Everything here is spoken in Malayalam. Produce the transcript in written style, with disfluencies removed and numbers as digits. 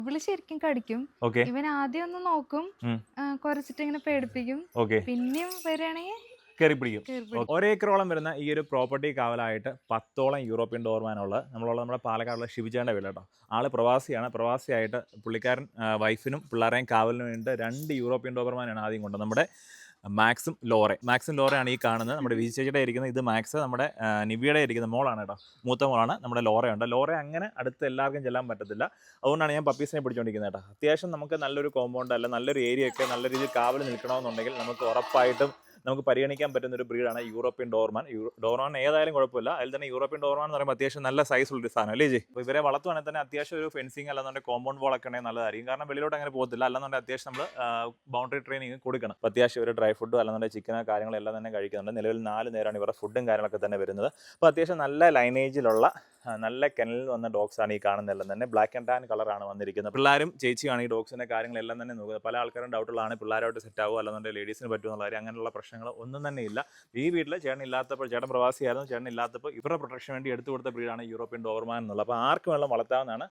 ഇവള് ശരിക്കും കടിക്കും. ഓക്കെ. ഇവൻ ആദ്യം ഒന്ന് നോക്കും, കൊരച്ചിട്ട് ഇങ്ങനെ പേടിപ്പിക്കും. ഓക്കെ. പിന്നെയും വരികയാണെങ്കിൽ കയറി പിടിക്കും. കേറി പിടിക്കും. ഒരേക്കറോളം വരുന്ന ഈ ഒരു പ്രോപ്പർട്ടി കാവലായിട്ട് 10ഓളം യൂറോപ്യൻ ഡോർമാനുള്ളത് നമ്മുടെ പാലക്കാടുള്ള ഷിബിചേട്ടൻ്റെ വീട് കേട്ടോ. ആൾ പ്രവാസിയാണ്. പ്രവാസിയായിട്ട് പുള്ളിക്കാരൻ വൈഫിനും പിള്ളേരെയും കാവലിന് വേണ്ടിയിട്ട് 2 യൂറോപ്യൻ ഡോബർമാനാണ് ആദ്യം കൊണ്ടത്. നമ്മുടെ മാക്സും ലോറയാണ് ഈ കാണുന്നത്. നമ്മുടെ വിജി ചേച്ചിയുടെ ഇരിക്കുന്നത്. ഇത് മാക്സ്. നമ്മുടെ നിവിയുടെ ഇരിക്കുന്ന മോളാണ് കേട്ടോ. മൂത്ത മോളാണ്. നമ്മുടെ ലോറയുണ്ട്. ലോറ അങ്ങനെ അടുത്ത് എല്ലാവർക്കും ചെല്ലാൻ പറ്റത്തില്ല. അതുകൊണ്ടാണ് ഞാൻ പപ്പീസിനെ പിടിച്ചുകൊണ്ടിരിക്കുന്നത് കേട്ടോ. അത്യാവശ്യം നമുക്ക് നല്ലൊരു കോമ്പൗണ്ട് അല്ല നല്ലൊരു ഏരിയ ഒക്കെ നല്ല രീതിയിൽ കാവൽ നിൽക്കണമെന്നുണ്ടെങ്കിൽ നമുക്ക് ഉറപ്പായിട്ടും നമുക്ക് പരിഗണിക്കാൻ പറ്റുന്ന ഒരു ബ്രീഡാണ് യൂറോപ്യൻ ഡോർമാൻ. ഡോർമാൻ ഏതായാലും കുഴപ്പമില്ല. അതിൽ തന്നെ യൂറോപ്യൻ ഡോർമാൻ എന്ന് പറയുമ്പോൾ അത്യാവശ്യം നല്ല സൈസുള്ളൊരു സാധനം അല്ലേ ജി? അപ്പോൾ ഇവരെ വളർത്തുവാണെങ്കിൽ തന്നെ അത്യാവശ്യം ഒരു ഫെൻസിങ് അല്ലാന്നുണ്ടെങ്കിൽ കോമ്പൗണ്ട് വാളൊക്കെ ഉണ്ടെങ്കിൽ നല്ലതായിരിക്കും. കാരണം വെളിയിലോട്ട് അങ്ങനെ പോകത്തില്ല. അല്ലാന്നുണ്ടെങ്കിൽ അത്യാവശ്യം നമ്മൾ ബൗണ്ടറി ട്രെയിനിങ് കൊടുക്കണം. അപ്പോൾ അത്യാവശ്യം ഒരു ഡ്രൈ ഫുഡും അല്ലാന്നുണ്ടെങ്കിൽ ചിക്കനോ കാര്യങ്ങളെല്ലാം തന്നെ കഴിക്കുന്നുണ്ട്. നിലവിൽ 4 നേരമാണ് ഇവരുടെ ഫുഡും കാര്യങ്ങളൊക്കെ തന്നെ വരുന്നത്. അപ്പോൾ അത്യാവശ്യം നല്ല ലൈനേജിലുള്ള നല്ല കെനലിൽ വന്ന ഡോഗ്സാണ് ഈ കാണുന്നതെല്ലാം തന്നെ. ബ്ലാക്ക് ആൻഡ് ടാൻ കളറാണ് വന്നിരിക്കുന്നത്. പിള്ളേരും ചേച്ചിയാണ് ഈ ഡോഗ്സിൻ്റെ കാര്യങ്ങളെല്ലാം തന്നെ നോക്കുന്നത്. പല ആൾക്കാരും ഡൗട്ടുള്ളതാണ് പിള്ളേരായിട്ട് സെറ്റ് ആവുക അല്ലാന്നുണ്ടെങ്കിൽ ലേഡീസിന് പറ്റുമെന്നുള്ള കാര്യം. അങ്ങനെയുള്ള പ്രശ്നങ്ങൾ ഒന്നും തന്നെ ഇല്ല. ഈ വീട്ടിൽ ചേട്ടൻ ഇല്ലാത്തപ്പോൾ, ചേട്ടൻ പ്രവാസിയായിരുന്നു, ചേട്ടൻ ഇല്ലാത്തപ്പോൾ ഇവരുടെ പ്രൊട്ടക്ഷൻ വേണ്ടി എടുത്തു കൊടുത്ത ബ്രീഡാണ് യൂറോപ്യൻ ഡോബർമാൻ എന്നുള്ളത്. അപ്പോൾ ആർക്കും വെള്ളം വളർത്താവുന്നതാണ്.